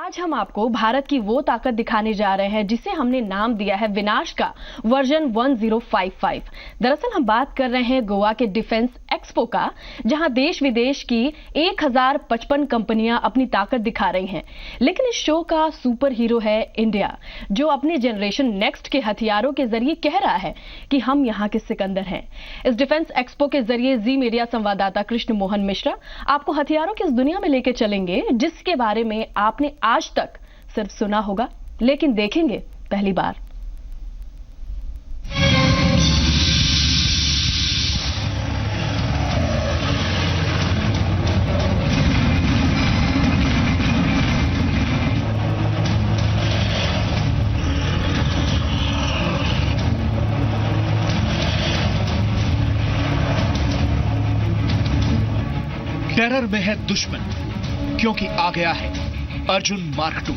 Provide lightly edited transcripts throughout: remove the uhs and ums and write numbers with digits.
आज हम आपको भारत की वो ताकत दिखाने जा रहे हैं जिसे हमने नाम दिया है विनाश का वर्जन 1055। दरअसल हम बात कर रहे हैं गोवा के डिफेंस एक्सपो का, जहां देश विदेश की 1055 कंपनियां अपनी ताकत दिखा रही हैं। लेकिन इस शो का सुपर हीरो है इंडिया, जो अपने जनरेशन नेक्स्ट के हथियारों के जरिए कह रहा है कि हम यहाँ के सिकंदर हैं। इस डिफेंस एक्सपो के जरिए जी मीडिया संवाददाता कृष्ण मोहन मिश्रा आपको हथियारों की इस दुनिया में लेकर चलेंगे जिसके बारे में आपने आज तक सिर्फ सुना होगा, लेकिन देखेंगे पहली बार। टेरर में है दुश्मन, क्योंकि आ गया है अर्जुन मार्क 2।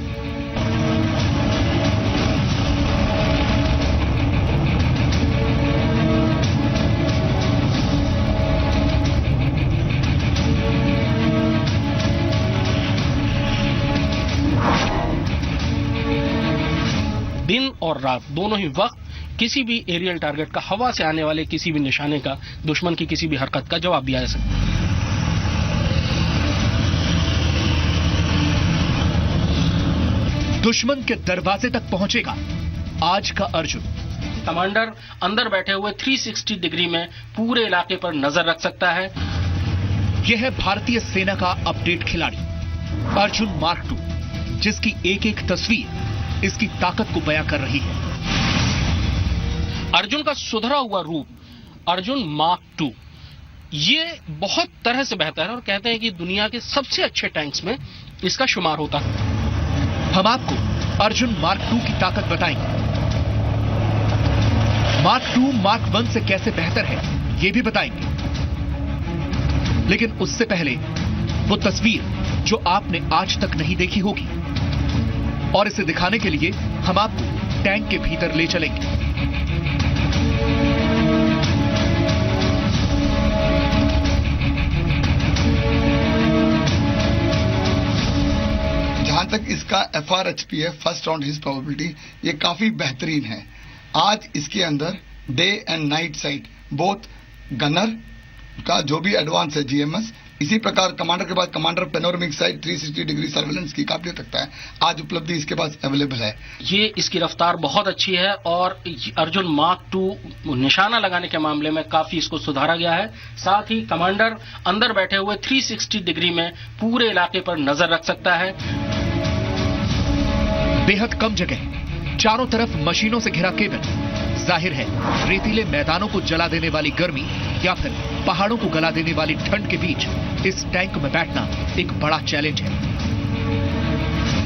दिन और रात दोनों ही वक्त किसी भी एरियल टारगेट का, हवा से आने वाले किसी भी निशाने का, दुश्मन की किसी भी हरकत का जवाब दिया जा सकता है। दुश्मन के दरवाजे तक पहुंचेगा आज का अर्जुन। कमांडर अंदर बैठे हुए 360 डिग्री में पूरे इलाके पर नजर रख सकता है। यह है भारतीय सेना का अपडेट खिलाड़ी अर्जुन मार्क 2, जिसकी एक एक तस्वीर इसकी ताकत को बयां कर रही है। अर्जुन का सुधरा हुआ रूप अर्जुन मार्क 2 ये बहुत तरह से बेहतर है और कहते हैं कि दुनिया के सबसे अच्छे टैंक्स में इसका शुमार होता है। हम आपको अर्जुन मार्क 2 की ताकत बताएंगे। मार्क 2 मार्क 1 से कैसे बेहतर है ये भी बताएंगे। लेकिन उससे पहले वो तस्वीर जो आपने आज तक नहीं देखी होगी, और इसे दिखाने के लिए हम आपको टैंक के भीतर ले चलेंगे। जहां तक इसका FRHP है, फर्स्ट राउंड हिट प्रोबेबिलिटी, ये काफी बेहतरीन है। आज इसके अंदर day and night sight both gunner का जो भी एडवांस है GMS, इसी प्रकार कमांडर के पास commander panoramic sight 360 degree surveillance की काबिलियत रखता है। आज उपलब्धि इसके पास अवेलेबल है। ये इसकी रफ्तार बहुत अच्छी है और अर्जुन मार्क 2 निशाना लगाने के मामले में काफी इसको सुधारा गया है। साथ ही कमांडर अंदर बैठे हुए 360 डिग्री में पूरे इलाके पर नजर रख सकता है। बेहद कम जगह, चारों तरफ मशीनों से घिरा केबल। जाहिर है रेतीले मैदानों को जला देने वाली गर्मी या फिर पहाड़ों को गला देने वाली ठंड के बीच इस टैंक में बैठना एक बड़ा चैलेंज है।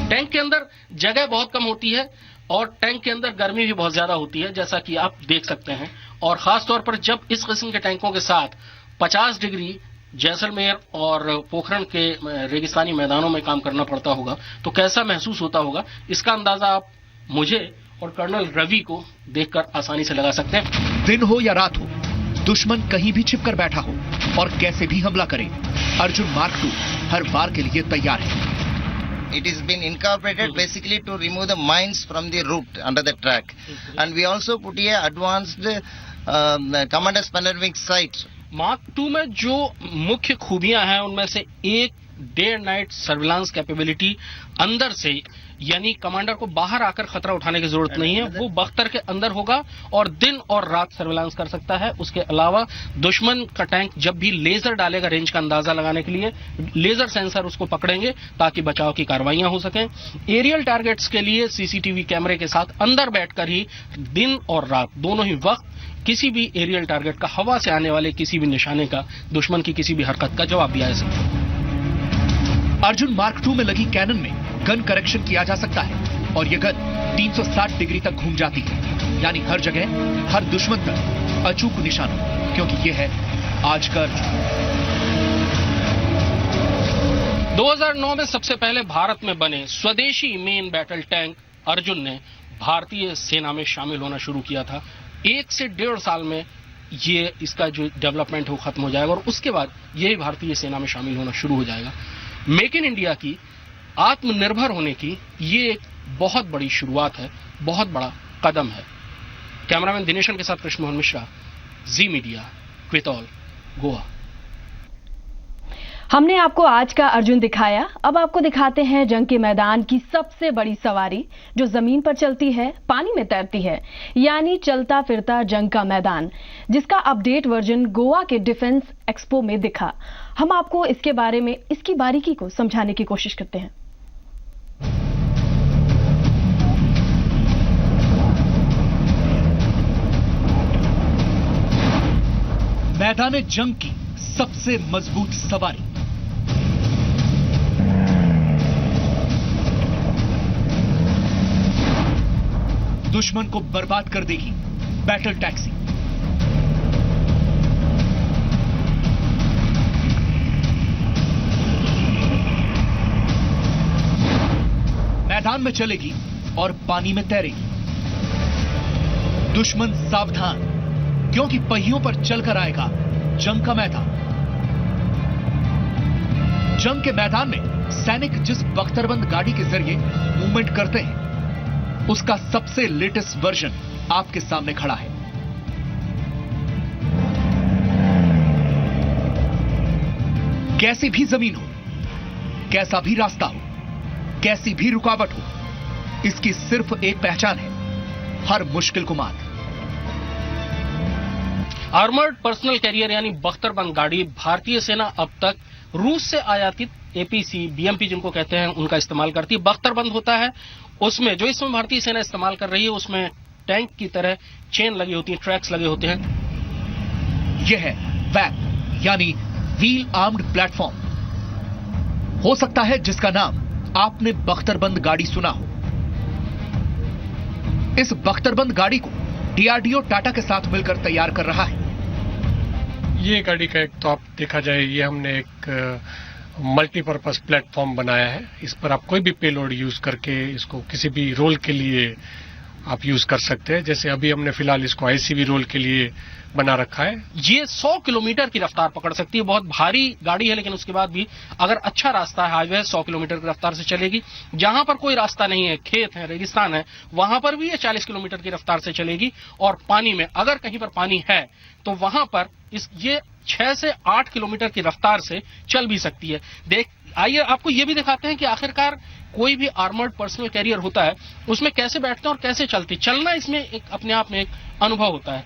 टैंक के अंदर जगह बहुत कम होती है और टैंक के अंदर गर्मी भी बहुत ज्यादा होती है, जैसा कि आप देख सकते हैं। और खास तौर पर जब इस किस्म के टैंकों के साथ 50 डिग्री जैसलमेर और पोखरण के रेगिस्तानी मैदानों में काम करना पड़ता होगा तो कैसा महसूस होता होगा, इसका अंदाजा आप मुझे और कर्नल रवि को देखकर आसानी से लगा सकते हैं। दिन हो या रात हो, दुश्मन कहीं भी छिपकर बैठा हो और कैसे भी हमला करे, अर्जुन मार्क 2 हर बार के लिए तैयार है। It has been incorporated basically to remove the mines from the route under the track, and we also put here advanced commander's panoramic sight. Mark 2 में जो मुख्य खूबियां हैं उनमें से एक day and night surveillance capability अंदर से, यानी कमांडर को बाहर आकर खतरा उठाने की जरूरत नहीं है, वो बख्तर के अंदर होगा और दिन और रात सर्विलांस कर सकता है। उसके अलावा दुश्मन का टैंक जब भी लेजर डालेगा रेंज का अंदाजा लगाने के लिए, लेजर सेंसर उसको पकड़ेंगे ताकि बचाव की कार्रवाइयां हो सकें। एरियल टारगेट्स के लिए CCTV कैमरे के साथ अंदर बैठकर ही दिन और रात दोनों ही वक्त किसी भी एरियल टारगेट का, हवा से आने वाले किसी भी निशाने का, दुश्मन की किसी भी हरकत का जवाब दिया जा सकता है। अर्जुन मार्क 2 में लगी कैनन में गन करेक्शन किया जा सकता है और यह गन 360 डिग्री तक घूम जाती है, यानी हर जगह, हर दुश्मन तक अचूक निशाना, क्योंकि यह है आज का अर्जुन। 2009 में सबसे पहले भारत में बने स्वदेशी मेन बैटल टैंक अर्जुन ने भारतीय सेना में शामिल होना शुरू किया था। 1 से 1.5 साल में ये इसका जो डेवलपमेंट है वो खत्म हो जाएगा और उसके बाद यही भारतीय सेना में शामिल होना शुरू हो जाएगा। मेक इन इंडिया की आत्मनिर्भर होने की ये एक बहुत बड़ी शुरुआत है, बहुत बड़ा कदम है। कैमरामैन दिनेशन के साथ कृष्ण मोहन मिश्रा, जी मीडिया, क्वितौल, गोवा। हमने आपको आज का अर्जुन दिखाया, अब आपको दिखाते हैं जंग के मैदान की सबसे बड़ी सवारी जो जमीन पर चलती है, पानी में तैरती है, यानी चलता फिरता जंग का मैदान, जिसका अपडेट वर्जन गोवा के डिफेंस एक्सपो में दिखा। हम आपको इसके बारे में इसकी बारीकी को समझाने की कोशिश करते हैं। मैदान जंग की सबसे मजबूत सवारी, दुश्मन को बर्बाद कर देगी बैटल टैक्सी। मैदान में चलेगी और पानी में तैरेगी। दुश्मन सावधान, क्योंकि पहियों पर चलकर आएगा जंग का मैदान। जंग के मैदान में सैनिक जिस बख्तरबंद गाड़ी के जरिए मूवमेंट करते हैं, उसका सबसे लेटेस्ट वर्जन आपके सामने खड़ा है। कैसी भी जमीन हो, कैसा भी रास्ता हो, कैसी भी रुकावट हो, इसकी सिर्फ एक पहचान है, हर मुश्किल को मात। आर्मर्ड पर्सनल कैरियर यानी बख्तरबंद गाड़ी भारतीय सेना अब तक रूस से आयातित एपीसी, बीएमपी जिनको कहते हैं, उनका इस्तेमाल करती है। बख्तरबंद होता है उसमें, जो इसमें भारतीय सेना इस्तेमाल कर रही है, उसमें टैंक की तरह चेन लगी होती है, ट्रैक्स लगे होते हैं। यह है वैप यानी व्हील आर्म्ड प्लेटफॉर्म। हो सकता है जिसका नाम आपने बख्तरबंद गाड़ी सुना हो। इस बख्तरबंद गाड़ी को डीआरडीओ टाटा के साथ मिलकर तैयार कर रहा है। ये गाड़ी का एक तो आप देखा जाए, ये हमने एक मल्टीपर्पज प्लेटफॉर्म बनाया है। इस पर आप कोई भी पेलोड यूज करके इसको किसी भी रोल के लिए आप यूज कर सकते हैं। जैसे अभी हमने फिलहाल इसको आईसीबी रोल के लिए बना रखा है। ये 100 किलोमीटर की रफ्तार पकड़ सकती है। बहुत भारी गाड़ी है, लेकिन उसके बाद भी अगर अच्छा रास्ता है, हाईवे है, 100 किलोमीटर की रफ्तार से चलेगी। जहां पर कोई रास्ता नहीं है, खेत है, रेगिस्तान है, वहां पर भी ये 40 किलोमीटर की रफ्तार से चलेगी। और पानी में अगर कहीं पर पानी है तो वहां पर ये 6 से 8 किलोमीटर की रफ्तार से चल भी सकती है। आइए आपको ये भी दिखाते हैं कि आखिरकार कोई भी आर्मर्ड पर्सनल कैरियर होता है, उसमें कैसे बैठते हैं और कैसे चलते। चलना इसमें एक अपने आप में एक अनुभव होता है।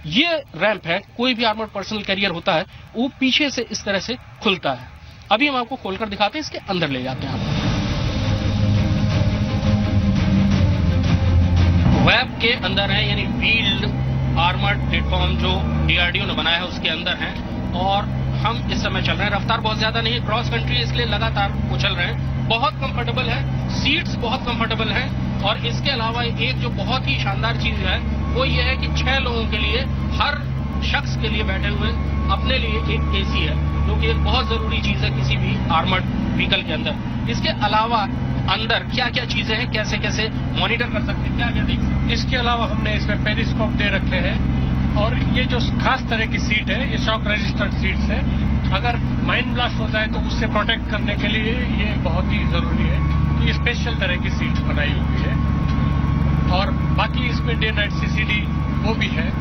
ये रैंप है, कोई भी आर्मर्ड पर्सनल कैरियर होता है वो पीछे से इस तरह से खुलता है। अभी हम आपको खोलकर दिखाते हैं, इसके अंदर ले जाते हैं। वेब के अंदर है, यानी व्हील्ड आर्मर्ड प्लेटफॉर्म जो डीआरडीओ ने बनाया है उसके अंदर है। और हम इस समय चल रहे हैं, रफ्तार बहुत ज्यादा नहीं है, क्रॉस कंट्री इसलिए लगातार उछल रहे हैं। बहुत कंफर्टेबल है, सीट्स बहुत कंफर्टेबल हैं। और इसके अलावा एक जो बहुत ही शानदार चीज है वो ये है कि 6 लोगों के लिए, हर शख्स के लिए बैठे हुए अपने लिए एक एसी है, जो कि एक बहुत जरूरी चीज है किसी भी आर्मर्ड व्हीकल के अंदर। इसके अलावा अंदर क्या क्या चीजें हैं, कैसे कैसे मॉनिटर कर सकते हैं, क्या क्या देख सकते हैं। इसके अलावा हमने इसमें पेरिस्कोप दे रखे हैं। और ये जो खास तरह की सीट है, ये शॉक रेजिस्टेंट सीट्स है। अगर माइन ब्लास्ट हो जाए तो उससे प्रोटेक्ट करने के लिए ये बहुत ही जरूरी है। तो ये स्पेशल तरह की सीट बनाई हुई है। और बाकी इसमें डे नाइट सीसीडी वो भी है।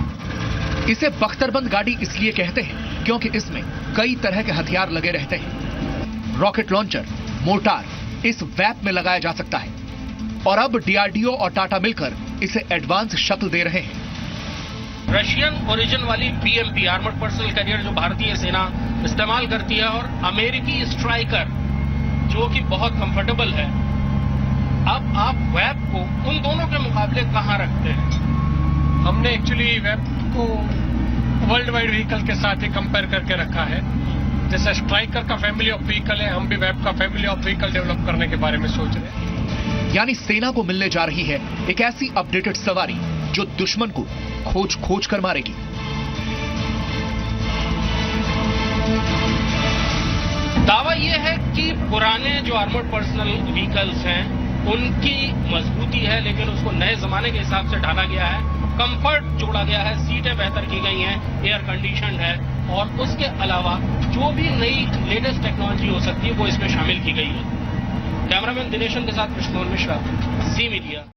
इसे बख्तरबंद गाड़ी इसलिए कहते हैं क्योंकि इसमें कई तरह के हथियार लगे रहते हैं। रॉकेट लॉन्चर, मोर्टार इस वैप में लगाया जा सकता है। और अब डीआरडीओ और टाटा मिलकर इसे एडवांस शक्ल दे रहे हैं। रशियन ओरिजिन वाली बीएमपी आर्मर्ड पर्सनल कैरियर जो भारतीय सेना इस्तेमाल करती है, और अमेरिकी स्ट्राइकर जो कि बहुत कंफर्टेबल है। अब आप वेब को उन दोनों के मुकाबले कहां रखते हैं? हमने एक्चुअली वेब को वर्ल्ड वाइड व्हीकल के साथ ही कंपेयर करके रखा है। जैसे स्ट्राइकर का फैमिली ऑफ व्हीकल है, हम भी वेब का फैमिली ऑफ व्हीकल डेवलप करने के बारे में सोच रहे हैं। यानी सेना को मिलने जा रही है एक ऐसी अपडेटेड सवारी जो दुश्मन को खोज खोज कर मारेगी। दावा यह है कि पुराने जो आर्मर्ड पर्सनल व्हीकल्स हैं उनकी मजबूती है, लेकिन उसको नए जमाने के हिसाब से ढाला गया है। कंफर्ट जोड़ा गया है, सीटें बेहतर की गई हैं, एयर कंडीशनड है, और उसके अलावा जो भी नई लेटेस्ट टेक्नोलॉजी हो सकती है वो इसमें शामिल की गई है। कैमरामैन दिनेशन के साथ कृष्ण मिश्रा, जी मीडिया।